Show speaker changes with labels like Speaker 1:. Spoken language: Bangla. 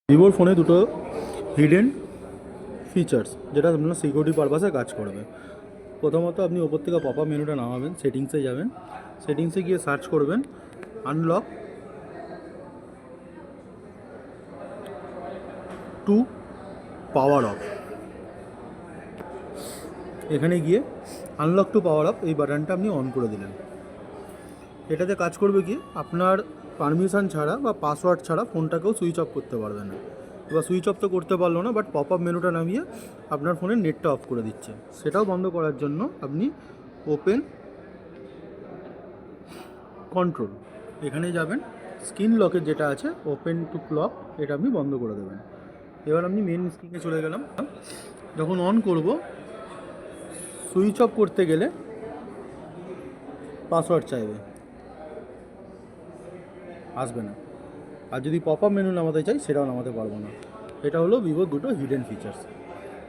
Speaker 1: ভিভোর ফোনে দুটো হিডেন ফিচার্স যেটা আপনার সিকিউরিটি পারপাসে কাজ করবে। প্রথমত আপনি ওপর থেকে পপ আপ মেনুটা নামাবেন, সেটিংসে যাবেন, সেটিংসে গিয়ে সার্চ করবেন আনলক টু পাওয়ার অফ। এখানে গিয়ে আনলক টু পাওয়ার অফ এই বাটনটা আপনি অন করে দিলেন। এটাতে কাজ করবে কি, আপনার পারমিশন ছাড়া বা পাসওয়ার্ড ছাড়া ফোনটাকেও সুইচ অফ করতে পারবে না। এবার সুইচ অফ তো করতে পারলো না, বাট পপ আপ মেনুটা নামিয়ে আপনার ফোনের নেটটা অফ করে দিচ্ছে। সেটাও বন্ধ করার জন্য আপনি ওপেন কন্ট্রোল এখানে যাবেন, স্ক্রিন লকের যেটা আছে ওপেন টু ক্লক, এটা আপনি বন্ধ করে দেবেন। এবার আপনি মেন স্ক্রিনে চলে গেলাম। যখন অন করব, সুইচ অফ করতে গেলে পাসওয়ার্ড চাইবে, আসবে না। আর যদি পপ আপ মেনু নামাতে চাই সেটাও নামাতে পারবো না। এটা হলো ভিভোর দুটো হিডেন ফিচার্স।